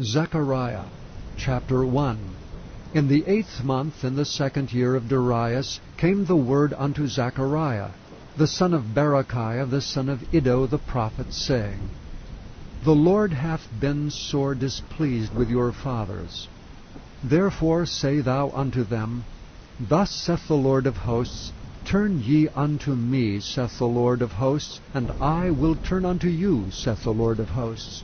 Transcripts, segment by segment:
Zechariah chapter 1. In the 8th month, in the 2nd year of Darius, came the word unto Zechariah, the son of Berechiah, the son of Iddo the prophet, saying, The Lord hath been sore displeased with your fathers. Therefore say thou unto them, Thus saith the Lord of hosts, Turn ye unto me, saith the Lord of hosts, and I will turn unto you, saith the Lord of hosts.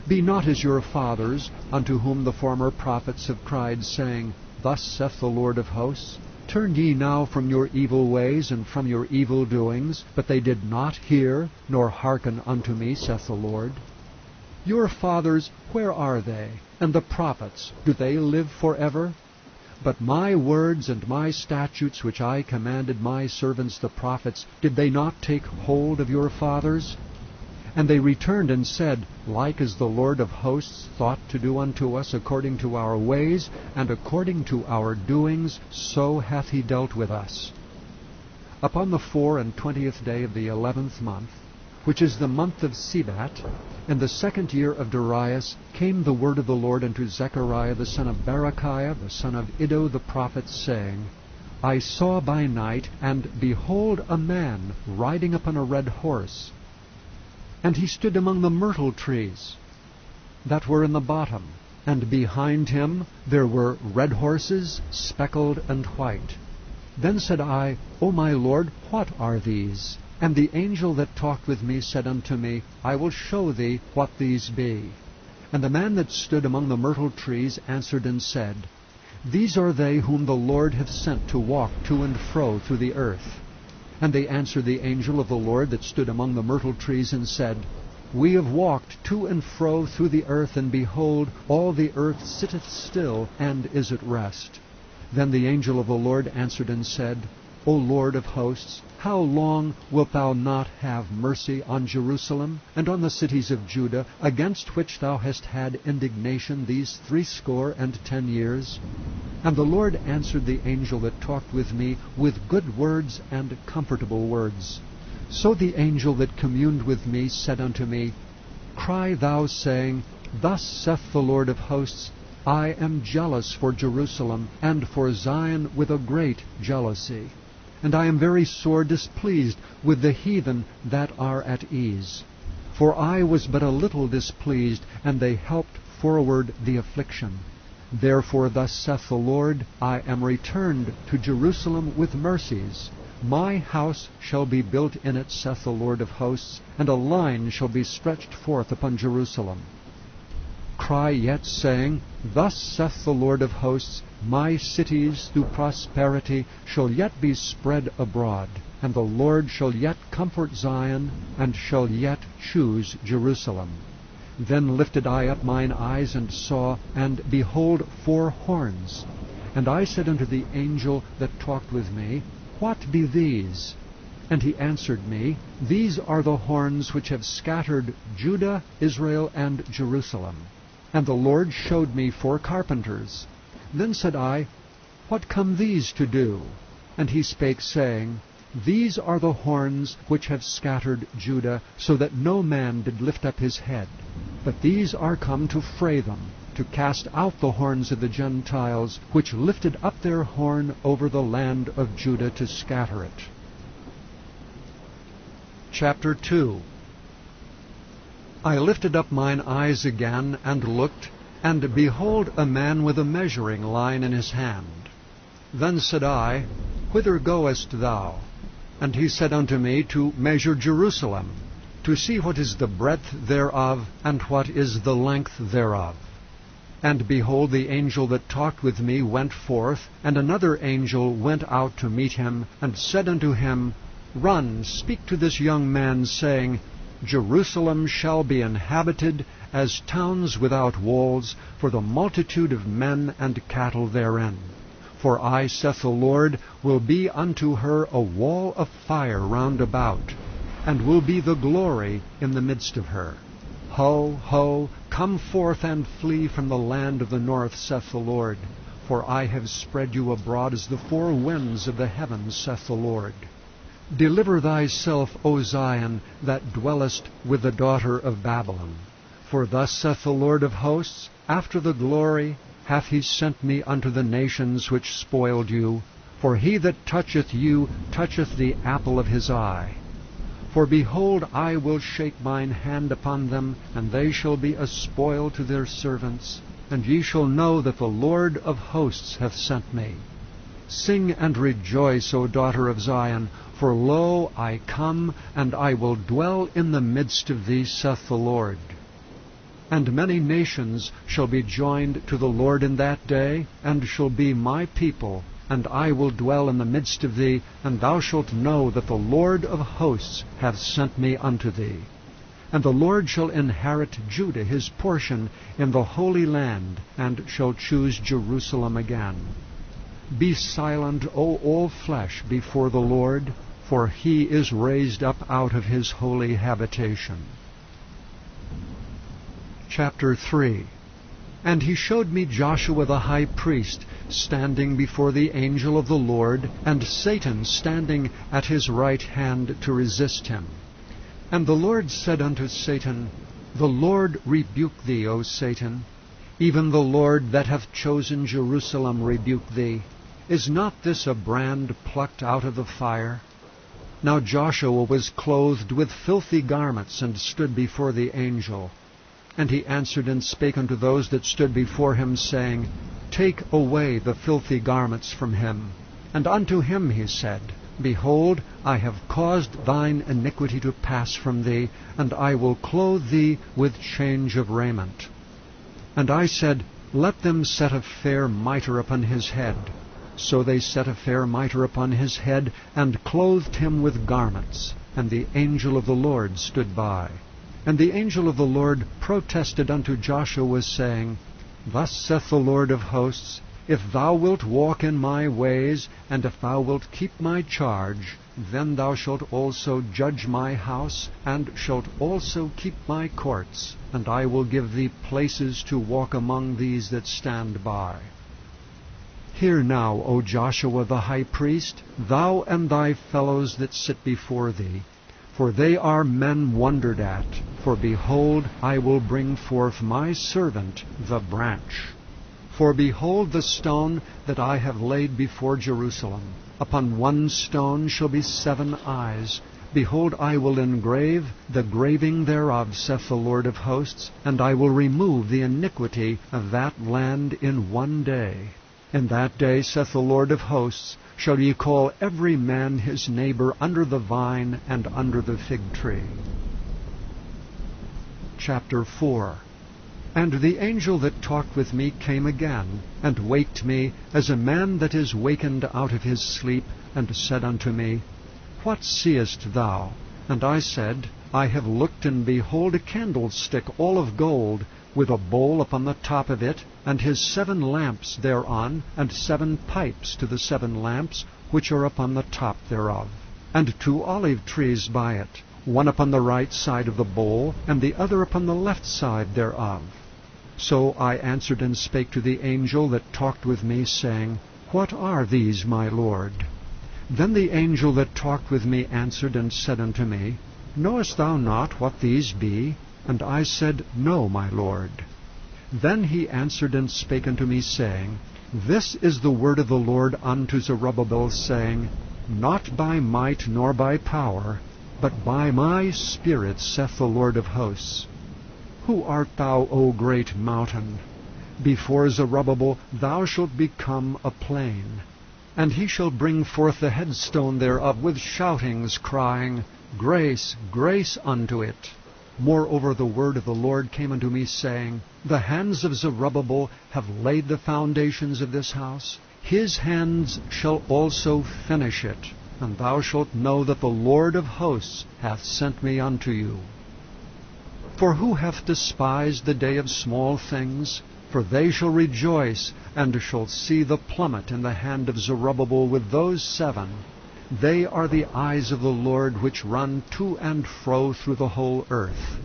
Be not as your fathers, unto whom the former prophets have cried, saying, Thus saith the Lord of hosts, Turn ye now from your evil ways and from your evil doings, but they did not hear, nor hearken unto me, saith the Lord. Your fathers, where are they? And the prophets, do they live forever? But my words and my statutes which I commanded my servants the prophets, did they not take hold of your fathers? And they returned and said, Like as the Lord of hosts thought to do unto us according to our ways, and according to our doings, so hath he dealt with us. Upon the 24th day of the 11th month, which is the month of Sebat, in the 2nd year of Darius, came the word of the Lord unto Zechariah the son of Berechiah, the son of Iddo the prophet, saying, I saw by night, and behold a man riding upon a red horse. And he stood among the myrtle trees that were in the bottom, and behind him there were red horses, speckled and white. Then said I, O my Lord, what are these? And the angel that talked with me said unto me, I will show thee what these be. And the man that stood among the myrtle trees answered and said, These are they whom the Lord hath sent to walk to and fro through the earth. And they answered the angel of the Lord that stood among the myrtle trees, and said, We have walked to and fro through the earth, and behold, all the earth sitteth still, and is at rest. Then the angel of the Lord answered and said, O Lord of hosts, how long wilt thou not have mercy on Jerusalem, and on the cities of Judah, against which thou hast had indignation these 70 years? And the Lord answered the angel that talked with me with good words and comfortable words. So the angel that communed with me said unto me, Cry thou, saying, Thus saith the Lord of hosts, I am jealous for Jerusalem, and for Zion with a great jealousy. And I am very sore displeased with the heathen that are at ease. For I was but a little displeased, and they helped forward the affliction. Therefore thus saith the Lord, I am returned to Jerusalem with mercies. My house shall be built in it, saith the Lord of hosts, and a line shall be stretched forth upon Jerusalem. Cry yet, saying, Thus saith the Lord of hosts, My cities through prosperity shall yet be spread abroad, and the Lord shall yet comfort Zion, and shall yet choose Jerusalem. Then lifted I up mine eyes, and saw, and behold 4 horns. And I said unto the angel that talked with me, What be these? And he answered me, These are the horns which have scattered Judah, Israel, and Jerusalem. And the Lord showed me 4 carpenters. Then said I, What come these to do? And he spake, saying, These are the horns which have scattered Judah, so that no man did lift up his head. But these are come to fray them, to cast out the horns of the Gentiles, which lifted up their horn over the land of Judah to scatter it. Chapter 2. I lifted up mine eyes again, and looked, and behold a man with a measuring line in his hand. Then said I, Whither goest thou? And he said unto me, To measure Jerusalem, to see what is the breadth thereof, and what is the length thereof. And behold, the angel that talked with me went forth, and another angel went out to meet him, and said unto him, Run, speak to this young man, saying, Jerusalem shall be inhabited as towns without walls, for the multitude of men and cattle therein. For I, saith the Lord, will be unto her a wall of fire round about, and will be the glory in the midst of her. Ho, ho, come forth and flee from the land of the north, saith the Lord. For I have spread you abroad as the 4 winds of the heavens, saith the Lord. Deliver thyself, O Zion, that dwellest with the daughter of Babylon. For thus saith the Lord of hosts, after the glory hath he sent me unto the nations which spoiled you. For he that toucheth you toucheth the apple of his eye. For behold, I will shake mine hand upon them, and they shall be a spoil to their servants. And ye shall know that the Lord of hosts hath sent me. Sing and rejoice, O daughter of Zion, for lo, I come, and I will dwell in the midst of thee, saith the Lord. And many nations shall be joined to the Lord in that day, and shall be my people, and I will dwell in the midst of thee, and thou shalt know that the Lord of hosts hath sent me unto thee. And the Lord shall inherit Judah his portion in the Holy Land, and shall choose Jerusalem again. Be silent, O all flesh, before the Lord, for he is raised up out of his holy habitation. Chapter 3. And he showed me Joshua the high priest standing before the angel of the Lord, and Satan standing at his right hand to resist him. And the Lord said unto Satan, The Lord rebuke thee, O Satan. Even the Lord that hath chosen Jerusalem rebuke thee. Is not this a brand plucked out of the fire? Now Joshua was clothed with filthy garments, and stood before the angel. And he answered and spake unto those that stood before him, saying, Take away the filthy garments from him. And unto him he said, Behold, I have caused thine iniquity to pass from thee, and I will clothe thee with change of raiment. And I said, Let them set a fair mitre upon his head. So they set a fair mitre upon his head, and clothed him with garments. And the angel of the Lord stood by. And the angel of the Lord protested unto Joshua, saying, Thus saith the Lord of hosts, If thou wilt walk in my ways, and if thou wilt keep my charge, then thou shalt also judge my house, and shalt also keep my courts, and I will give thee places to walk among these that stand by. Hear now, O Joshua the high priest, thou and thy fellows that sit before thee, for they are men wondered at. For behold, I will bring forth my servant, the branch. For behold, the stone that I have laid before Jerusalem. Upon one stone shall be 7 eyes. Behold, I will engrave the graving thereof, saith the Lord of hosts, and I will remove the iniquity of that land in one day. In that day, saith the Lord of hosts, shall ye call every man his neighbor under the vine and under the fig tree. Chapter 4. And the angel that talked with me came again, and waked me, as a man that is wakened out of his sleep, and said unto me, What seest thou? And I said, I have looked, and behold a candlestick all of gold, with a bowl upon the top of it, and his 7 lamps thereon, and 7 pipes to the 7 lamps, which are upon the top thereof, and 2 olive trees by it, one upon the right side of the bowl, and the other upon the left side thereof. So I answered and spake to the angel that talked with me, saying, What are these, my Lord? Then the angel that talked with me answered and said unto me, Knowest thou not what these be? And I said, No, my Lord. Then he answered and spake unto me, saying, This is the word of the Lord unto Zerubbabel, saying, Not by might nor by power, but by my Spirit, saith the Lord of hosts. Who art thou, O great mountain? Before Zerubbabel thou shalt become a plain. And he shall bring forth the headstone thereof with shoutings, crying, Grace, grace unto it. Moreover the word of the Lord came unto me, saying, The hands of Zerubbabel have laid the foundations of this house. His hands shall also finish it. And thou shalt know that the Lord of hosts hath sent me unto you. For who hath despised the day of small things? For they shall rejoice, and shall see the plummet in the hand of Zerubbabel with those 7. They are the eyes of the Lord, which run to and fro through the whole earth.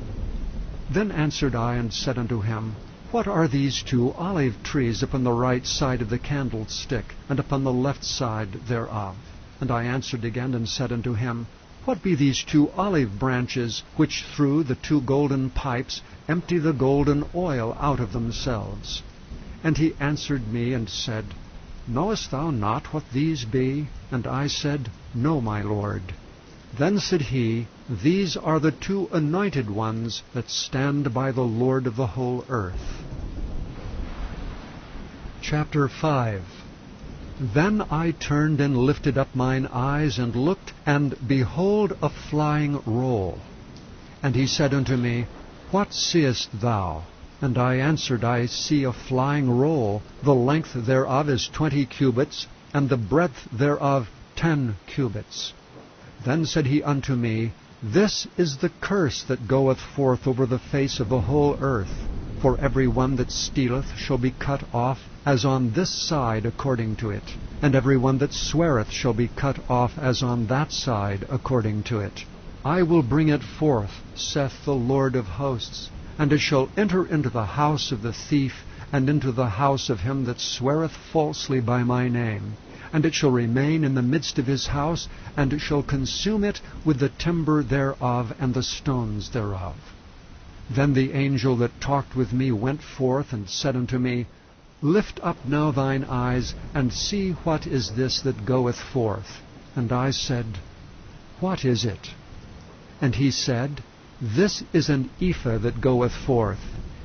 Then answered I and said unto him, What are these 2 olive trees upon the right side of the candlestick, and upon the left side thereof? And I answered again and said unto him, What be these 2 olive branches, which through the 2 golden pipes empty the golden oil out of themselves? And he answered me and said, Knowest thou not what these be? And I said, No, my Lord. Then said he, These are the 2 anointed ones that stand by the Lord of the whole earth. Chapter 5. Then I turned and lifted up mine eyes, and looked, and behold a flying roll. And he said unto me, What seest thou? And I answered, I see a flying roll. The length thereof is 20 cubits, and the breadth thereof 10 cubits. Then said he unto me, This is the curse that goeth forth over the face of the whole earth. For every one that stealeth shall be cut off, as on this side according to it. And every one that sweareth shall be cut off, as on that side according to it. I will bring it forth, saith the Lord of hosts, and it shall enter into the house of the thief, and into the house of him that sweareth falsely by my name. And it shall remain in the midst of his house, and it shall consume it with the timber thereof and the stones thereof. Then the angel that talked with me went forth, and said unto me, Lift up now thine eyes, and see what is this that goeth forth. And I said, What is it? And he said, This is an ephah that goeth forth.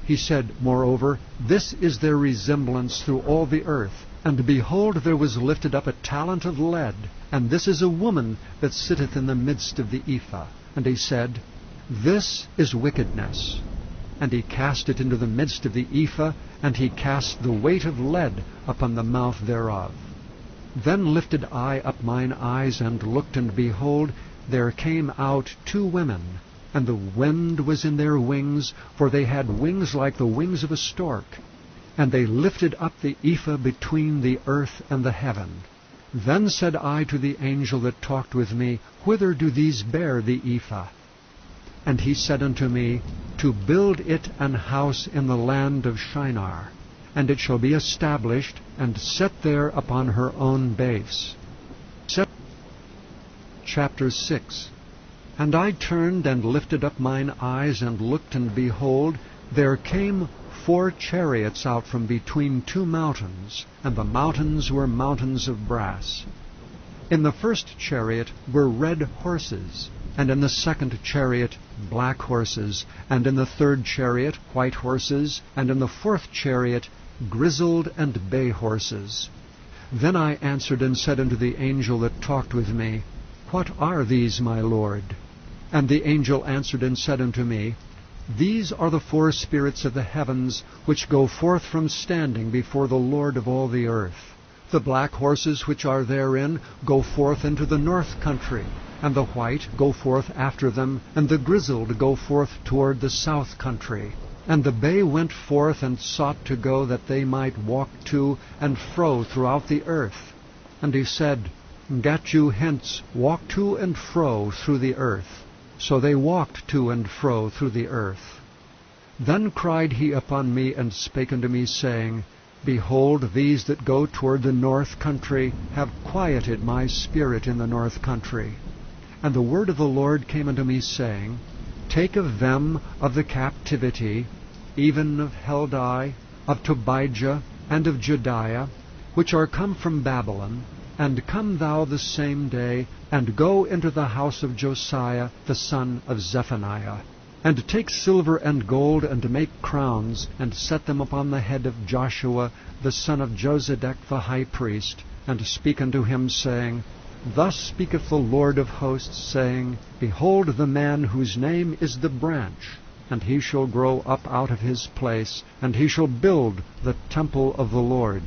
He said, Moreover, this is their resemblance through all the earth. And behold, there was lifted up a talent of lead, and this is a woman that sitteth in the midst of the ephah. And he said, This is wickedness. And he cast it into the midst of the ephah, and he cast the weight of lead upon the mouth thereof. Then lifted I up mine eyes, and looked, and behold, there came out 2 women, and the wind was in their wings, for they had wings like the wings of a stork. And they lifted up the ephah between the earth and the heaven. Then said I to the angel that talked with me, Whither do these bear the ephah? And he said unto me, To build it an house in the land of Shinar, and it shall be established, and set there upon her own base. Chapter 6. And I turned and lifted up mine eyes, and looked, and behold, there came 4 chariots out from between 2 mountains, and the mountains were mountains of brass. In the first chariot were red horses, and in the second chariot black horses, and in the third chariot white horses, and in the fourth chariot grizzled and bay horses. Then I answered and said unto the angel that talked with me, What are these, my Lord? And the angel answered and said unto me, These are the 4 spirits of the heavens, which go forth from standing before the Lord of all the earth. The black horses which are therein go forth into the north country, and the white go forth after them, and the grizzled go forth toward the south country. And the bay went forth and sought to go, that they might walk to and fro throughout the earth. And he said, Get you hence, walk to and fro through the earth. So they walked to and fro through the earth. Then cried he upon me, and spake unto me, saying, Behold, these that go toward the north country have quieted my spirit in the north country. And the word of the Lord came unto me, saying, Take of them of the captivity, even of Heldai, of Tobijah, and of Jediah, which are come from Babylon, and come thou the same day, and go into the house of Josiah the son of Zephaniah, and take silver and gold, and make crowns, and set them upon the head of Joshua the son of Josedech the high priest, and speak unto him, saying, Thus speaketh the Lord of hosts, saying, Behold the man whose name is the branch, and he shall grow up out of his place, and he shall build the temple of the Lord.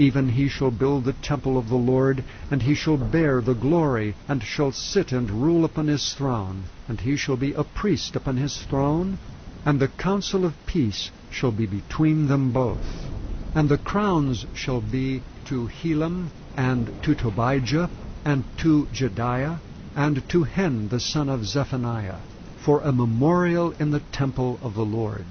Even he shall build the temple of the Lord, and he shall bear the glory, and shall sit and rule upon his throne, and he shall be a priest upon his throne, and the counsel of peace shall be between them both. And the crowns shall be to Helam, and to Tobijah, and to Jediah, and to Hen the son of Zephaniah, for a memorial in the temple of the Lord.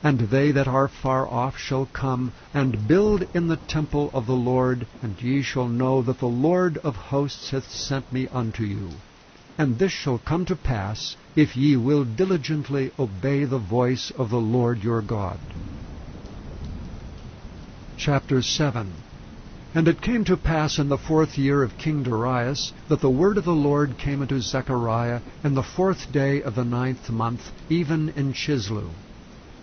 And they that are far off shall come, and build in the temple of the Lord, and ye shall know that the Lord of hosts hath sent me unto you. And this shall come to pass, if ye will diligently obey the voice of the Lord your God. Chapter 7. And it came to pass in the 4th year of King Darius, that the word of the Lord came unto Zechariah in the 4th day of the 9th month, even in Chislu,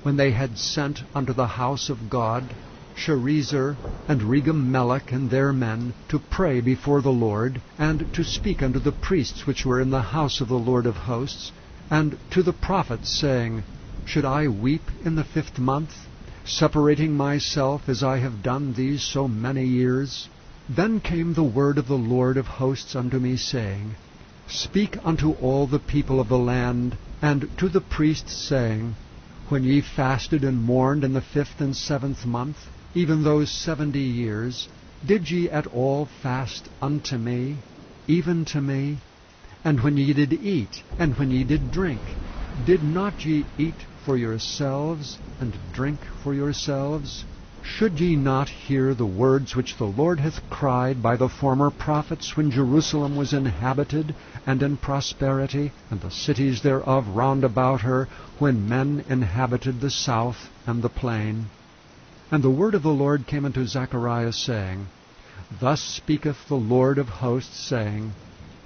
when they had sent unto the house of God Sherezer and Regem-melech and their men to pray before the Lord, and to speak unto the priests which were in the house of the Lord of hosts, and to the prophets, saying, Should I weep in the 5th month, separating myself as I have done these so many years? Then came the word of the Lord of hosts unto me, saying, Speak unto all the people of the land, and to the priests, saying, When ye fasted and mourned in the 5th and 7th month, even those 70 years, did ye at all fast unto me, even to me? And when ye did eat, and when ye did drink, did not ye eat for yourselves, and drink for yourselves? Should ye not hear the words which the Lord hath cried by the former prophets, when Jerusalem was inhabited and in prosperity, and the cities thereof round about her, when men inhabited the south and the plain? And the word of the Lord came unto Zechariah, saying, Thus speaketh the Lord of hosts, saying,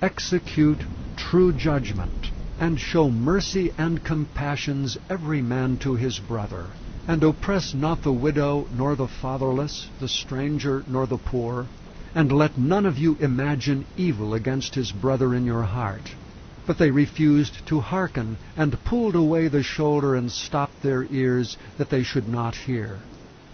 Execute true judgment, and show mercy and compassions every man to his brother, and oppress not the widow, nor the fatherless, the stranger, nor the poor, and let none of you imagine evil against his brother in your heart. But they refused to hearken, and pulled away the shoulder, and stopped their ears, that they should not hear.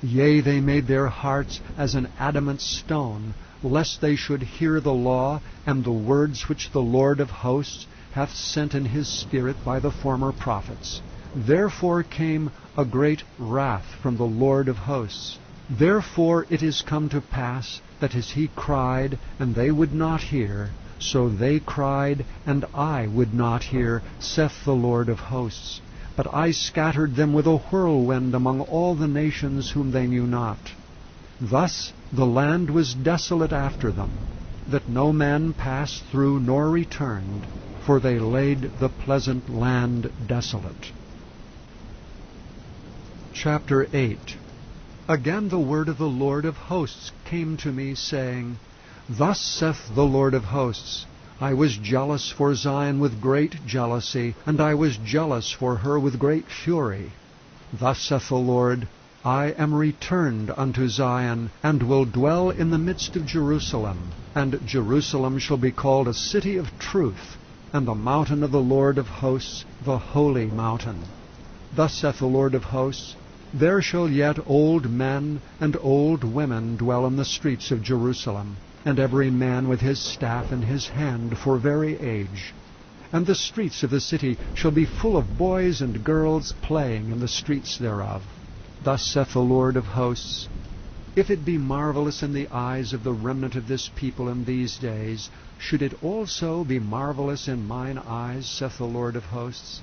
Yea, they made their hearts as an adamant stone, lest they should hear the law, and the words which the Lord of hosts hath sent in his Spirit by the former prophets. Therefore came a great wrath from the Lord of hosts. Therefore it is come to pass, that as he cried, and they would not hear, so they cried, and I would not hear, saith the Lord of hosts. But I scattered them with a whirlwind among all the nations whom they knew not. Thus the land was desolate after them, that no man passed through nor returned, for they laid the pleasant land desolate. Chapter 8. Again the word of the Lord of hosts came to me, saying, Thus saith the Lord of hosts, I was jealous for Zion with great jealousy, and I was jealous for her with great fury. Thus saith the Lord, I am returned unto Zion, and will dwell in the midst of Jerusalem, and Jerusalem shall be called a city of truth, and the mountain of the Lord of hosts, the holy mountain. Thus saith the Lord of hosts, There shall yet old men and old women dwell in the streets of Jerusalem, and every man with his staff in his hand for very age. And the streets of the city shall be full of boys and girls playing in the streets thereof. Thus saith the Lord of hosts, If it be marvelous in the eyes of the remnant of this people in these days, should it also be marvelous in mine eyes, saith the Lord of hosts?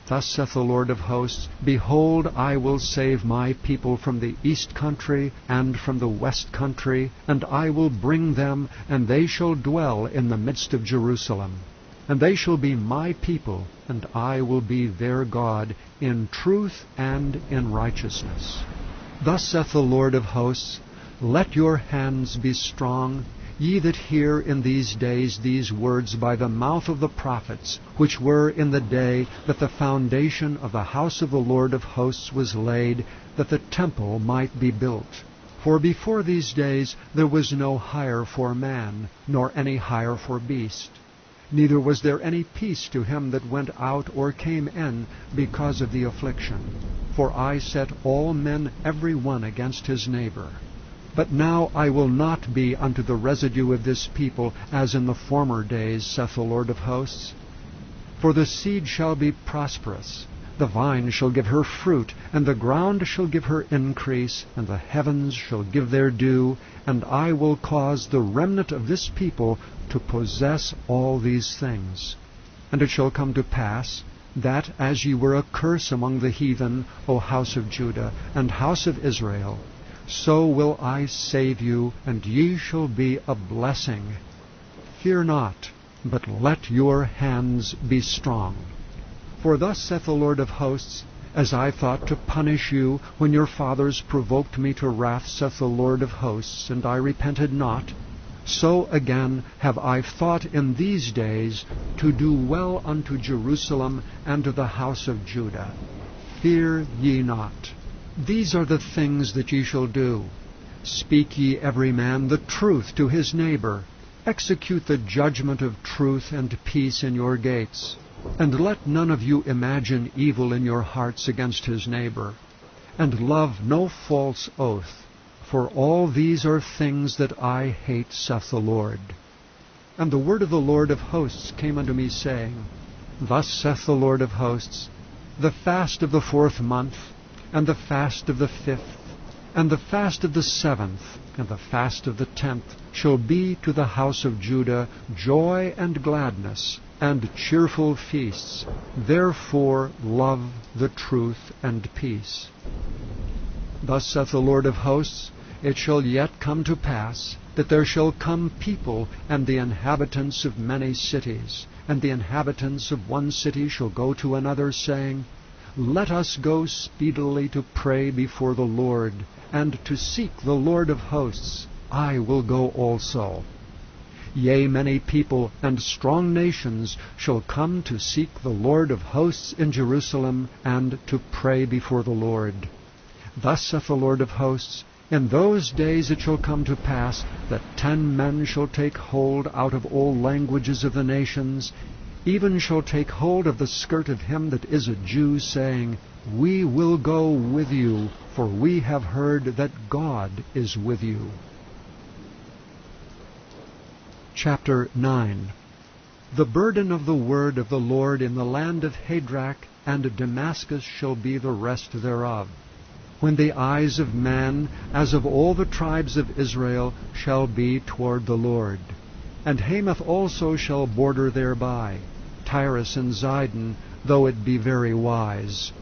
Thus saith the Lord of hosts, Behold, I will save my people from the east country and from the west country, and I will bring them, and they shall dwell in the midst of Jerusalem. And they shall be my people, and I will be their God, in truth and in righteousness. Thus saith the Lord of hosts, Let your hands be strong, ye that hear in these days these words by the mouth of the prophets, which were in the day that the foundation of the house of the Lord of hosts was laid, that the temple might be built. For before these days there was no hire for man, nor any hire for beast. Neither was there any peace to him that went out or came in, because of the affliction. For I set all men every one against his neighbor. But now I will not be unto the residue of this people as in the former days, saith the Lord of hosts. For the seed shall be prosperous, the vine shall give her fruit, and the ground shall give her increase, and the heavens shall give their dew, and I will cause the remnant of this people to possess all these things. And it shall come to pass, that as ye were a curse among the heathen, O house of Judah, and house of Israel, so will I save you, and ye shall be a blessing. Fear not, but let your hands be strong. For thus saith the Lord of hosts, as I thought to punish you when your fathers provoked me to wrath, saith the Lord of hosts, and I repented not, so again have I thought in these days to do well unto Jerusalem and to the house of Judah. Fear ye not. These are the things that ye shall do. Speak ye every man the truth to his neighbor. Execute the judgment of truth and peace in your gates. And let none of you imagine evil in your hearts against his neighbor. And love no false oath. For all these are things that I hate, saith the Lord. And the word of the Lord of hosts came unto me, saying, Thus saith the Lord of hosts, The fast of the 4th month, and the fast of the 5th, and the fast of the 7th, and the fast of the 10th, shall be to the house of Judah joy and gladness, and cheerful feasts. Therefore love the truth and peace. Thus saith the Lord of hosts, It shall yet come to pass, that there shall come people, and the inhabitants of many cities, and the inhabitants of one city shall go to another, saying, Let us go speedily to pray before the Lord, and to seek the Lord of hosts. I will go also. Yea, many people and strong nations shall come to seek the Lord of hosts in Jerusalem, and to pray before the Lord. Thus saith the Lord of hosts, In those days it shall come to pass, that 10 men shall take hold out of all languages of the nations, even shall take hold of the skirt of him that is a Jew, saying, We will go with you, for we have heard that God is with you. Chapter 9. The burden of the word of the Lord in the land of Hadrach and Damascus shall be the rest thereof. When the eyes of man, as of all the tribes of Israel, shall be toward the Lord. And Hamath also shall border thereby, Tyrus and Zidon, though it be very wise.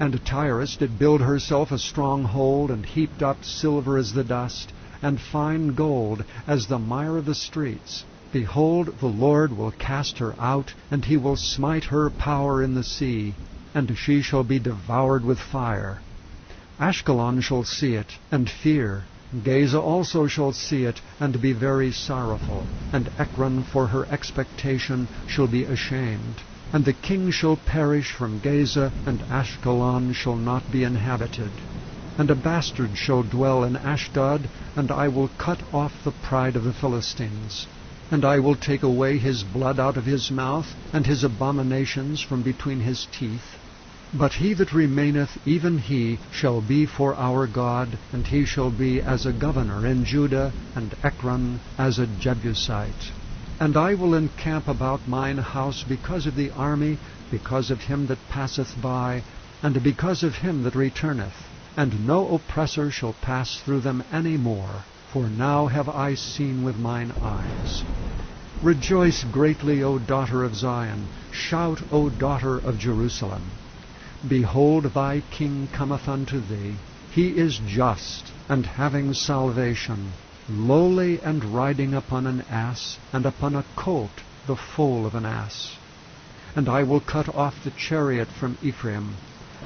And Tyrus did build herself a stronghold, and heaped up silver as the dust, and fine gold as the mire of the streets. Behold, the Lord will cast her out, and he will smite her power in the sea, and she shall be devoured with fire. Ashkelon shall see it, and fear. Gaza also shall see it, and be very sorrowful. And Ekron for her expectation shall be ashamed. And the king shall perish from Gaza, and Ashkelon shall not be inhabited. And a bastard shall dwell in Ashdod, and I will cut off the pride of the Philistines. And I will take away his blood out of his mouth, and his abominations from between his teeth. But he that remaineth, even he, shall be for our God, and he shall be as a governor in Judah, and Ekron as a Jebusite. And I will encamp about mine house because of the army, because of him that passeth by, and because of him that returneth. And no oppressor shall pass through them any more, for now have I seen with mine eyes. Rejoice greatly, O daughter of Zion. Shout, O daughter of Jerusalem. Behold, thy king cometh unto thee. He is just, and having salvation, lowly, and riding upon an ass, and upon a colt, the foal of an ass. And I will cut off the chariot from Ephraim,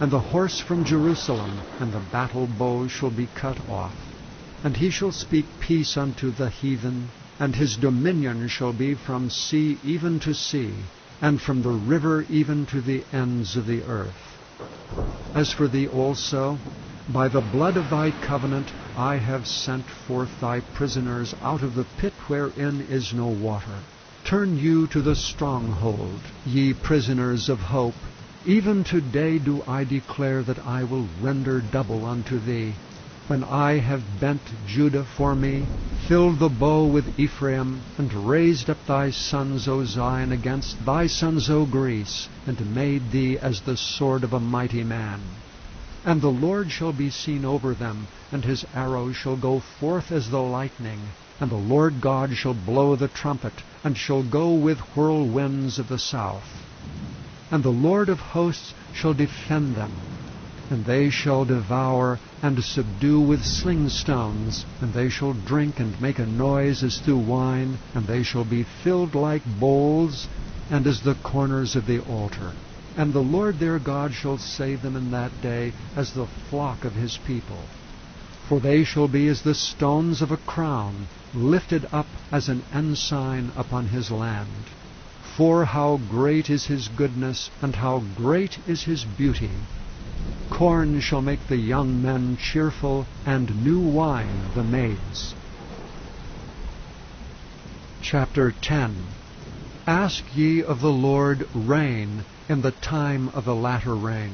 and the horse from Jerusalem, and the battle bow shall be cut off. And he shall speak peace unto the heathen, and his dominion shall be from sea even to sea, and from the river even to the ends of the earth. As for thee also, by the blood of thy covenant I have sent forth thy prisoners out of the pit wherein is no water. Turn you to the stronghold, ye prisoners of hope. Even today do I declare that I will render double unto thee. When I have bent Judah for me, filled the bow with Ephraim, and raised up thy sons, O Zion, against thy sons, O Greece, and made thee as the sword of a mighty man. And the Lord shall be seen over them, and his arrow shall go forth as the lightning, and the Lord God shall blow the trumpet, and shall go with whirlwinds of the south. And the Lord of hosts shall defend them. and they shall devour and subdue with sling stones, and they shall drink and make a noise as through wine, and they shall be filled like bowls, and as the corners of the altar. And the Lord their God shall save them in that day as the flock of his people. For they shall be as the stones of a crown, lifted up as an ensign upon his land. For how great is his goodness, and how great is his beauty! Corn shall make the young men cheerful, and new wine the maids. Chapter 10. Ask ye of the Lord rain in the time of the latter rain.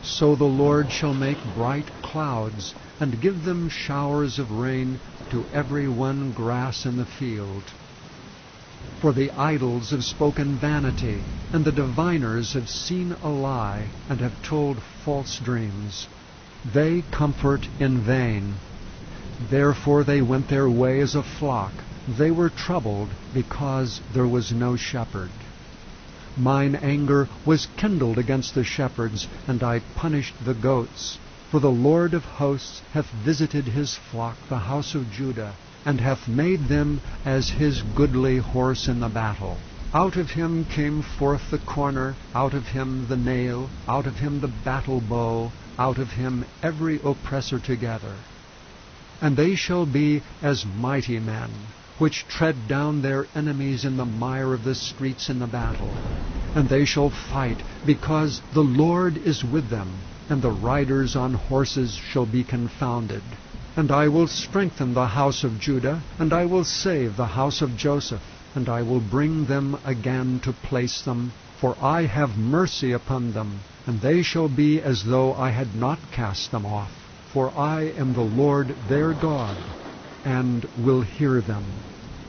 So the Lord shall make bright clouds, and give them showers of rain to every one grass in the field. For the idols have spoken vanity, and the diviners have seen a lie, and have told false dreams. They comfort in vain. Therefore they went their way as a flock. They were troubled, because there was no shepherd. Mine anger was kindled against the shepherds, and I punished the goats. For the Lord of hosts hath visited his flock, the house of Judah, and hath made them as his goodly horse in the battle. Out of him came forth the corner, out of him the nail, out of him the battle bow, out of him every oppressor together. And they shall be as mighty men, which tread down their enemies in the mire of the streets in the battle. And they shall fight, because the Lord is with them, and the riders on horses shall be confounded. And I will strengthen the house of Judah, and I will save the house of Joseph, and I will bring them again to place them, for I have mercy upon them, and they shall be as though I had not cast them off. For I am the Lord their God, and will hear them.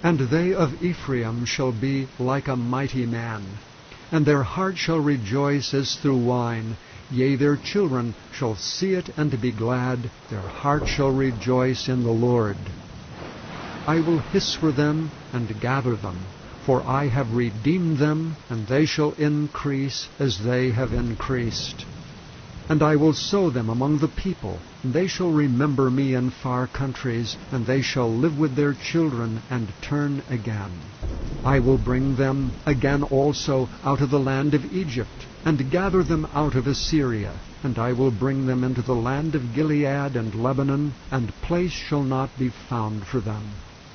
And they of Ephraim shall be like a mighty man, and their heart shall rejoice as through wine. Yea, their children shall see it and be glad, their heart shall rejoice in the Lord. I will hiss for them and gather them, for I have redeemed them, and they shall increase as they have increased. And I will sow them among the people, and they shall remember me in far countries, and they shall live with their children and turn again. I will bring them again also out of the land of Egypt, and gather them out of Assyria, and I will bring them into the land of Gilead and Lebanon, and place shall not be found for them.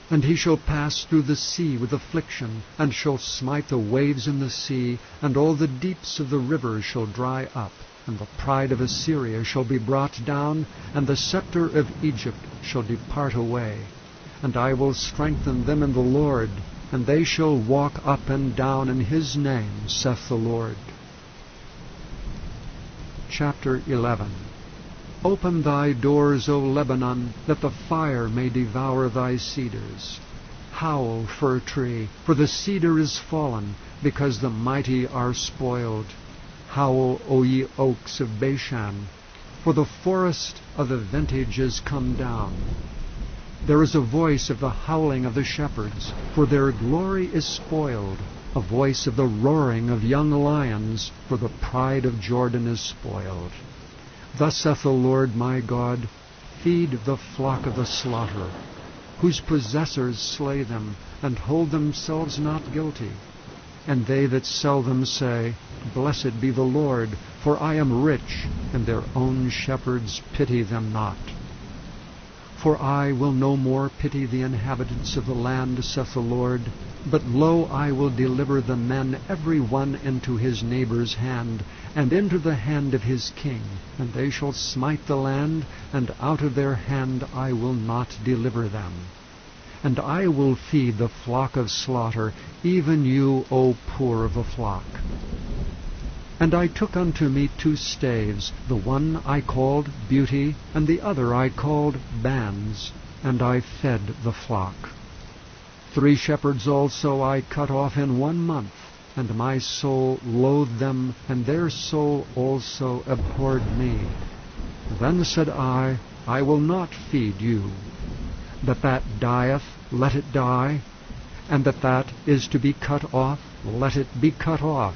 And he shall pass through the sea with affliction, and shall smite the waves in the sea, and all the deeps of the rivers shall dry up, and the pride of Assyria shall be brought down, and the scepter of Egypt shall depart away. And I will strengthen them in the Lord, and they shall walk up and down in his name, saith the Lord. Chapter 11. Open thy doors, O Lebanon, that the fire may devour thy cedars. Howl, fir tree, for the cedar is fallen, because the mighty are spoiled. Howl, O ye oaks of Bashan, for the forest of the vintage is come down. There is a voice of the howling of the shepherds, for their glory is spoiled, a voice of the roaring of young lions, for the pride of Jordan is spoiled. Thus saith the Lord my God, feed the flock of the slaughter, whose possessors slay them, and hold themselves not guilty. And they that sell them say, Blessed be the Lord, for I am rich, and their own shepherds pity them not. For I will no more pity the inhabitants of the land, saith the Lord, but lo, I will deliver the men every one into his neighbor's hand, and into the hand of his king, and they shall smite the land, and out of their hand I will not deliver them. And I will feed the flock of slaughter, even you, O poor of the flock. And I took unto me 2 staves, the one I called Beauty, and the other I called Bands, and I fed the flock. 3 shepherds also I cut off in 1 month, and my soul loathed them, and their soul also abhorred me. Then said I will not feed you. That dieth, let it die, and that is to be cut off, let it be cut off,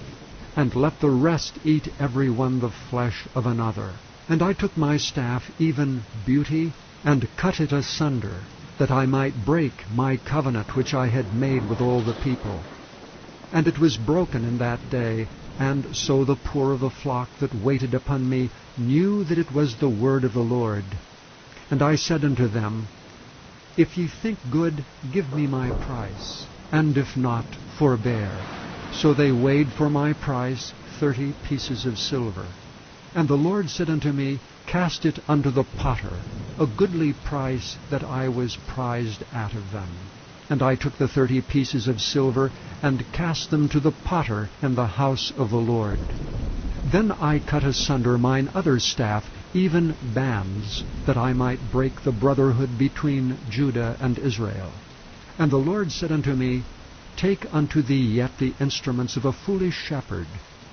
and let the rest eat every one the flesh of another. And I took my staff, even beauty, and cut it asunder, that I might break my covenant which I had made with all the people. And it was broken in that day, and so the poor of the flock that waited upon me knew that it was the word of the Lord. And I said unto them, If ye think good, give me my price, and if not, forbear. So they weighed for my price 30 pieces of silver. And the Lord said unto me, Cast it unto the potter, a goodly price that I was prized out of them. And I took the 30 pieces of silver, and cast them to the potter in the house of the Lord. Then I cut asunder mine other staff, even bands, that I might break the brotherhood between Judah and Israel. And the Lord said unto me, Take unto thee yet the instruments of a foolish shepherd,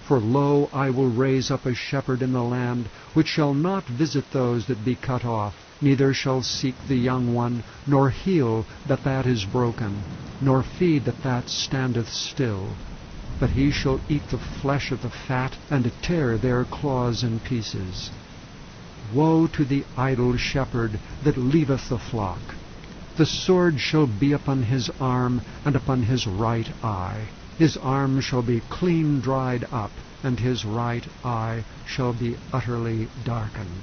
for lo, I will raise up a shepherd in the land, which shall not visit those that be cut off, neither shall seek the young one, nor heal that is broken, nor feed that standeth still. But he shall eat the flesh of the fat, and tear their claws in pieces. Woe to the idle shepherd that leaveth the flock! The sword shall be upon his arm, and upon his right eye. His arm shall be clean dried up, and his right eye shall be utterly darkened.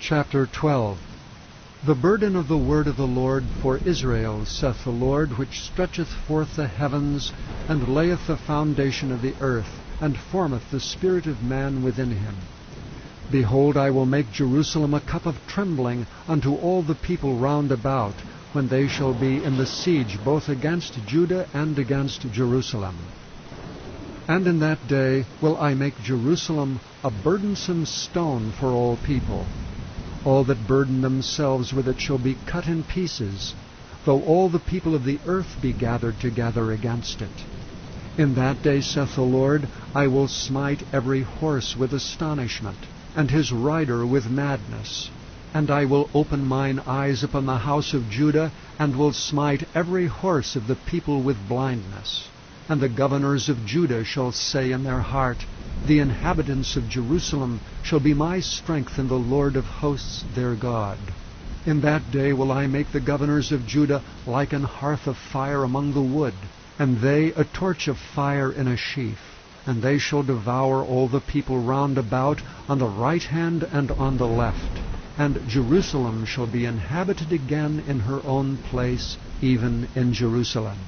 Chapter 12. The burden of the word of the Lord for Israel, saith the Lord, which stretcheth forth the heavens, and layeth the foundation of the earth, and formeth the spirit of man within him. Behold, I will make Jerusalem a cup of trembling unto all the people round about, when they shall be in the siege both against Judah and against Jerusalem. And in that day will I make Jerusalem a burdensome stone for all people. All that burden themselves with it shall be cut in pieces, though all the people of the earth be gathered together against it. In that day, saith the Lord, I will smite every horse with astonishment, and his rider with madness. And I will open mine eyes upon the house of Judah, and will smite every horse of the people with blindness. And the governors of Judah shall say in their heart, The inhabitants of Jerusalem shall be my strength in the Lord of hosts their God. In that day will I make the governors of Judah like an hearth of fire among the wood, and they a torch of fire in a sheaf. And they shall devour all the people round about, on the right hand and on the left. And Jerusalem shall be inhabited again in her own place, even in Jerusalem.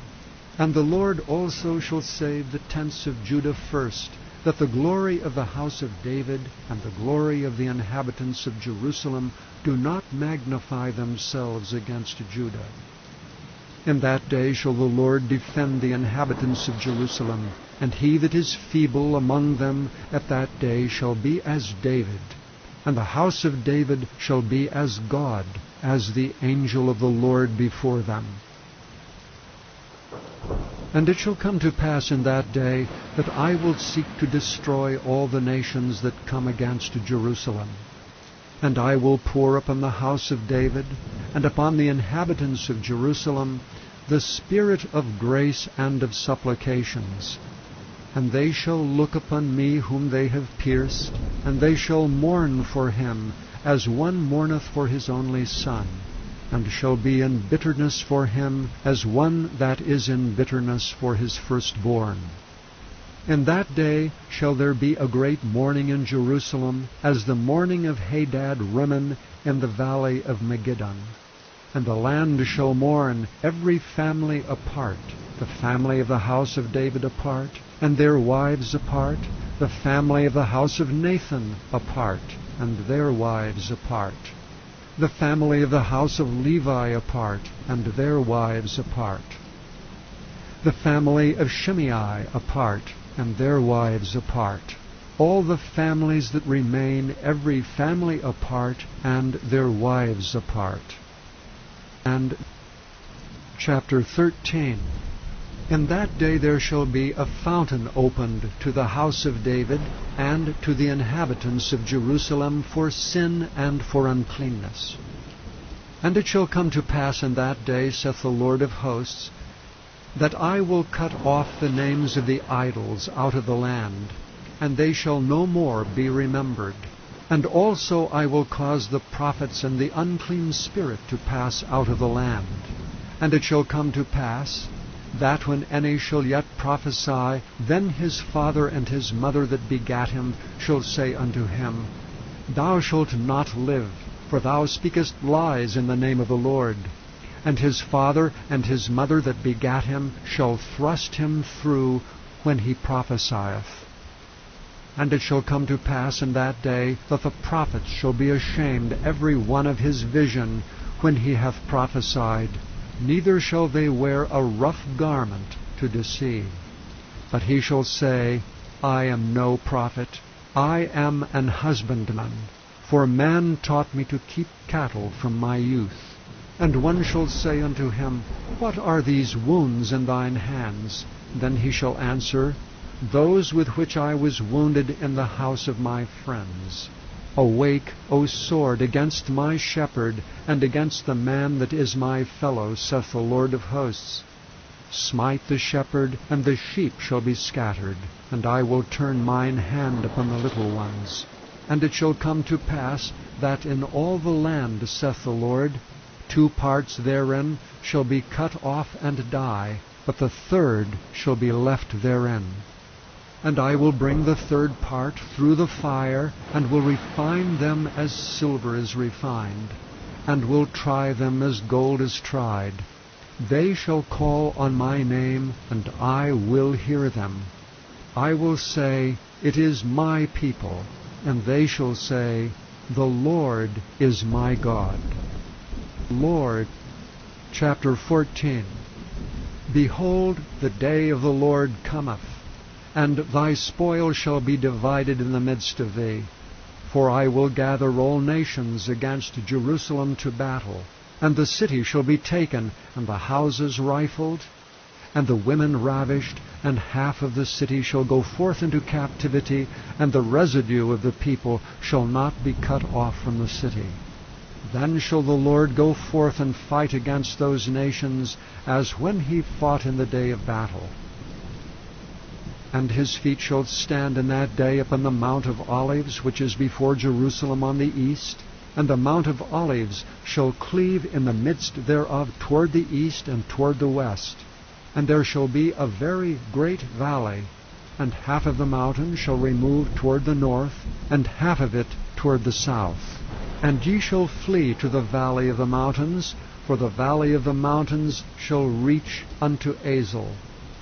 And the Lord also shall save the tents of Judah first, that the glory of the house of David and the glory of the inhabitants of Jerusalem do not magnify themselves against Judah. In that day shall the Lord defend the inhabitants of Jerusalem, and he that is feeble among them at that day shall be as David. And the house of David shall be as God, as the angel of the Lord before them. And it shall come to pass in that day that I will seek to destroy all the nations that come against Jerusalem. And I will pour upon the house of David, and upon the inhabitants of Jerusalem, the spirit of grace and of supplications. And they shall look upon me whom they have pierced, and they shall mourn for him, as one mourneth for his only son, and shall be in bitterness for him, as one that is in bitterness for his firstborn. In that day shall there be a great mourning in Jerusalem, as the mourning of Hadad Rimmon in the valley of Megiddon. And the land shall mourn, every family apart, the family of the house of David apart, and their wives apart, the family of the house of Nathan apart, and their wives apart, the family of the house of Levi apart, and their wives apart, the family of Shimei apart, and their wives apart, all the families that remain, every family apart, and their wives apart. And chapter 13. In that day there shall be a fountain opened to the house of David, and to the inhabitants of Jerusalem for sin and for uncleanness. And it shall come to pass in that day, saith the Lord of hosts, that I will cut off the names of the idols out of the land, and they shall no more be remembered. And also I will cause the prophets and the unclean spirit to pass out of the land. And it shall come to pass, that when any shall yet prophesy, then his father and his mother that begat him shall say unto him, Thou shalt not live, for thou speakest lies in the name of the Lord. And his father and his mother that begat him shall thrust him through when he prophesieth. And it shall come to pass in that day that the prophets shall be ashamed every one of his vision when he hath prophesied, neither shall they wear a rough garment to deceive. But he shall say, I am no prophet, I am an husbandman, for man taught me to keep cattle from my youth. And one shall say unto him, What are these wounds in thine hands? Then he shall answer, Those with which I was wounded in the house of my friends. Awake, O sword, against my shepherd, and against the man that is my fellow, saith the Lord of hosts. Smite the shepherd, and the sheep shall be scattered, and I will turn mine hand upon the little ones. And it shall come to pass, that in all the land, saith the Lord, 2 parts therein shall be cut off and die, but the third shall be left therein. And I will bring the third part through the fire, and will refine them as silver is refined, and will try them as gold is tried. They shall call on my name, and I will hear them. I will say, It is my people, and they shall say, The Lord is my God. Lord, chapter 14. Behold, the day of the Lord cometh, and thy spoil shall be divided in the midst of thee. For I will gather all nations against Jerusalem to battle, and the city shall be taken, and the houses rifled, and the women ravished, and half of the city shall go forth into captivity, and the residue of the people shall not be cut off from the city. Then shall the Lord go forth and fight against those nations, as when he fought in the day of battle. And his feet shall stand in that day upon the Mount of Olives, which is before Jerusalem on the east, and the Mount of Olives shall cleave in the midst thereof toward the east and toward the west. And there shall be a very great valley, and half of the mountain shall remove toward the north, and half of it toward the south. And ye shall flee to the valley of the mountains, for the valley of the mountains shall reach unto Azel.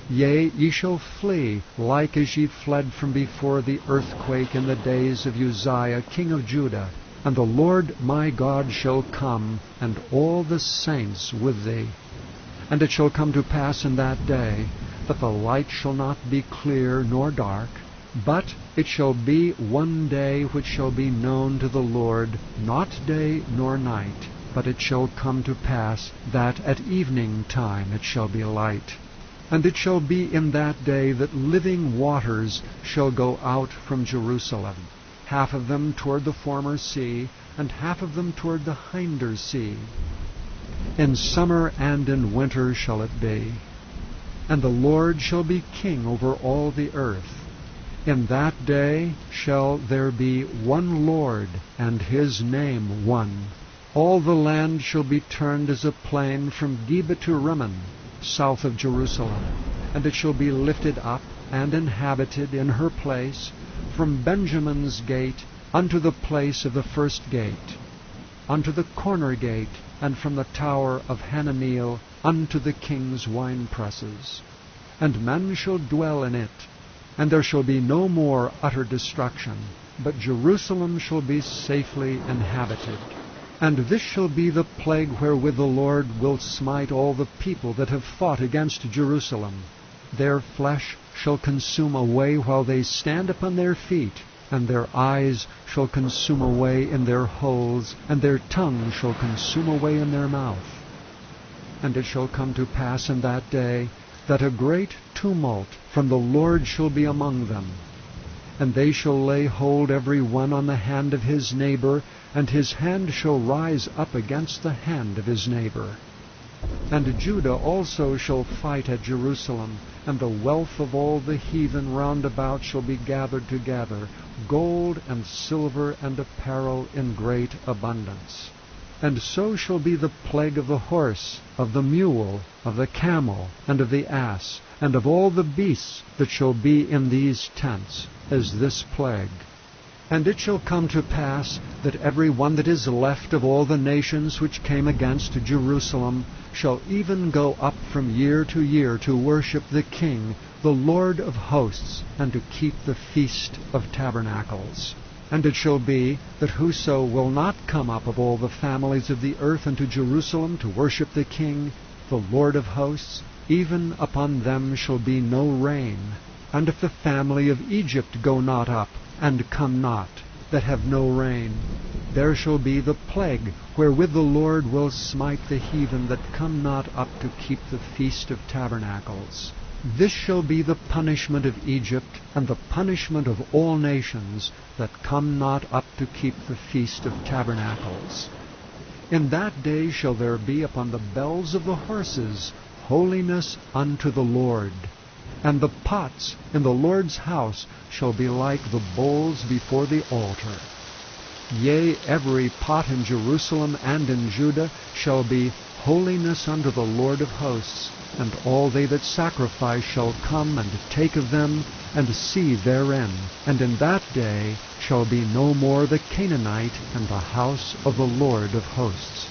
Yea, ye shall flee, like as ye fled from before the earthquake in the days of Uzziah king of Judah. And the Lord my God shall come, and all the saints with thee. And it shall come to pass in that day, that the light shall not be clear nor dark, but it shall be one day which shall be known to the Lord, not day nor night. But it shall come to pass, that at evening time it shall be light. And it shall be in that day that living waters shall go out from Jerusalem, half of them toward the former sea, and half of them toward the hinder sea. In summer and in winter shall it be. And the Lord shall be king over all the earth. In that day shall there be one Lord, and his name one. All the land shall be turned as a plain from Geba to Rimmon, south of Jerusalem. And it shall be lifted up and inhabited in her place, from Benjamin's gate unto the place of the first gate, unto the corner gate, and from the tower of Hananeel unto the king's winepresses. And men shall dwell in it, and there shall be no more utter destruction, but Jerusalem shall be safely inhabited. And this shall be the plague wherewith the Lord will smite all the people that have fought against Jerusalem. Their flesh shall consume away while they stand upon their feet, and their eyes shall consume away in their holes, and their tongue shall consume away in their mouth. And it shall come to pass in that day, that a great tumult from the Lord shall be among them. And they shall lay hold every one on the hand of his neighbor, and his hand shall rise up against the hand of his neighbor. And Judah also shall fight at Jerusalem, and the wealth of all the heathen round about shall be gathered together, gold and silver and apparel in great abundance. And so shall be the plague of the horse, of the mule, of the camel, and of the ass, and of all the beasts that shall be in these tents, as this plague. And it shall come to pass that every one that is left of all the nations which came against Jerusalem shall even go up from year to worship the King, the Lord of hosts, and to keep the Feast of Tabernacles. And it shall be that whoso will not come up of all the families of the earth unto Jerusalem to worship the King, the Lord of hosts, even upon them shall be no rain. And if the family of Egypt go not up, and come not, that have no rain, there shall be the plague wherewith the Lord will smite the heathen that come not up to keep the Feast of Tabernacles. This shall be the punishment of Egypt, and the punishment of all nations that come not up to keep the Feast of Tabernacles. In that day shall there be upon the bells of the horses holiness unto the Lord. And the pots in the Lord's house shall be like the bowls before the altar. Yea, every pot in Jerusalem and in Judah shall be holiness unto the Lord of hosts, and all they that sacrifice shall come and take of them, and see therein. And in that day shall be no more the Canaanite in the house of the Lord of hosts.